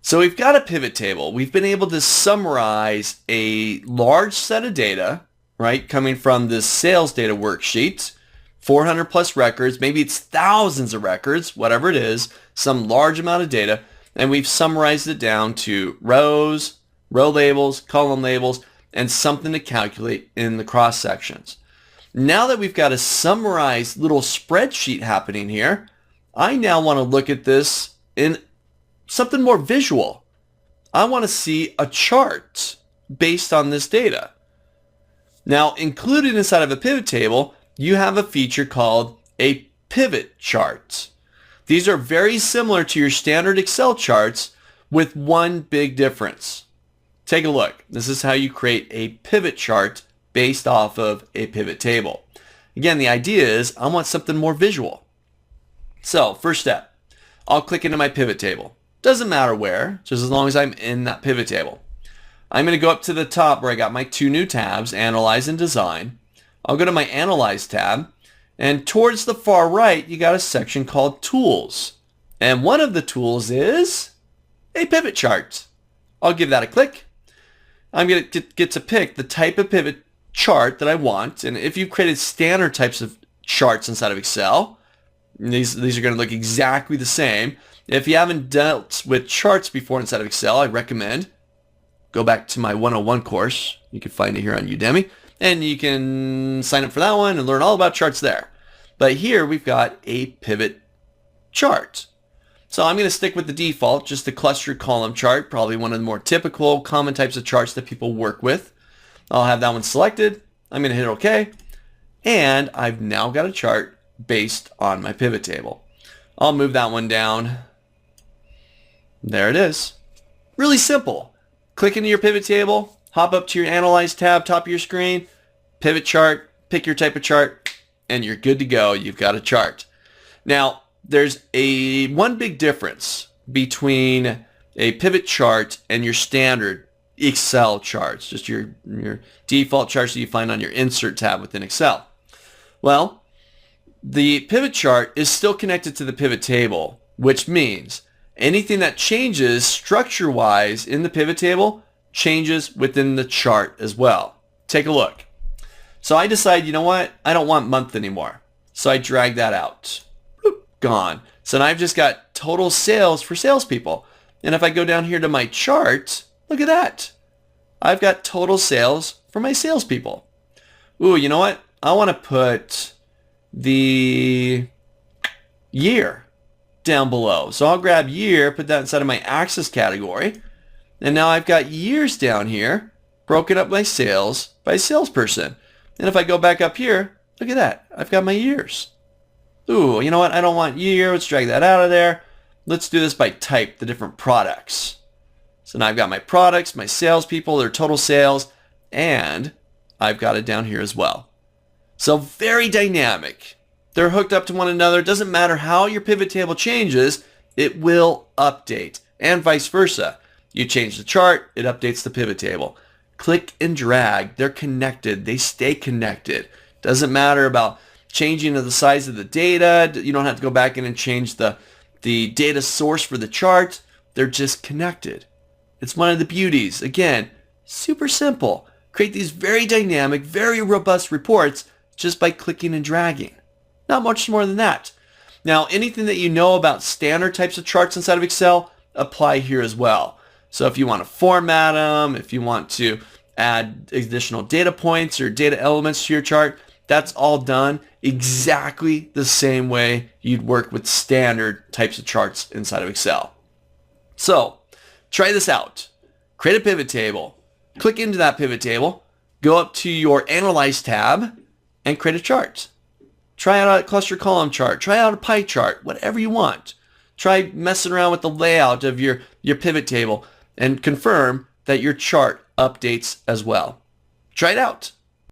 So we've got a pivot table. We've been able to summarize a large set of data, right, coming from this sales data worksheet, 400 plus records, maybe it's thousands of records, whatever it is, some large amount of data, and we've summarized it down to rows, row labels, column labels, and something to calculate in the cross sections. Now that we've got a summarized little spreadsheet happening here, I now want to look at this in something more visual. I want to see a chart based on this data. Now, included inside of a pivot table, you have a feature called a pivot chart. These are very similar to your standard Excel charts with one big difference. Take a look. This is how you create a pivot chart based off of a pivot table. Again, the idea is I want something more visual. So, first step, I'll click into my pivot table. Doesn't matter where, just as long as I'm in that pivot table. I'm going to go up to the top where I got my two new tabs, Analyze and Design. I'll go to my Analyze tab, and towards the far right, you got a section called Tools. And one of the tools is a pivot chart. I'll give that a click. I'm going to get to pick the type of pivot chart that I want. And if you've created standard types of charts inside of Excel, these are going to look exactly the same. If you haven't dealt with charts before inside of Excel, I recommend go back to my 101 course. You can find it here on Udemy, and you can sign up for that one and learn all about charts there. But here we've got a pivot chart. So I'm going to stick with the default, just the cluster column chart, probably one of the more typical common types of charts that people work with. I'll have that one selected. I'm going to hit OK, and I've now got a chart based on my pivot table. I'll move that one down. There it is. Really simple. Click into your pivot table, hop up to your Analyze tab, top of your screen, pivot chart, pick your type of chart, and you're good to go. You've got a chart. Now, there's one big difference between a pivot chart and your standard Excel charts, just your default charts that you find on your Insert tab within Excel. Well, the pivot chart is still connected to the pivot table, which means anything that changes structure-wise in the pivot table changes within the chart as well. Take a look. So I decide, you know what? I don't want month anymore. So I drag that out. Boop, gone. So now I've just got total sales for salespeople. And if I go down here to my chart, look at that. I've got total sales for my salespeople. Ooh, you know what? I want to put the year down below. So I'll grab year, put that inside of my axis category. And now I've got years down here, broken up by sales, by salesperson. And if I go back up here, look at that. I've got my years. Ooh, you know what? I don't want year. Let's drag that out of there. Let's do this by type, the different products. So now I've got my products, my salespeople, their total sales, and I've got it down here as well. So very dynamic. They're hooked up to one another. It doesn't matter how your pivot table changes, it will update, and vice versa. You change the chart, it updates the pivot table. Click and drag. They're connected. They stay connected. Doesn't matter about changing of the size of the data. You don't have to go back in and change the data source for the chart. They're just connected. It's one of the beauties. Again, super simple. Create these very dynamic, very robust reports just by clicking and dragging. Not much more than that. Now, anything that you know about standard types of charts inside of Excel, apply here as well. So if you want to format them, if you want to add additional data points or data elements to your chart, that's all done exactly the same way you'd work with standard types of charts inside of Excel. So try this out. Create a pivot table. Click into that pivot table. Go up to your Analyze tab and create a chart. Try out a cluster column chart. Try out a pie chart, whatever you want. Try messing around with the layout of your pivot table and confirm that your chart updates as well. Try it out.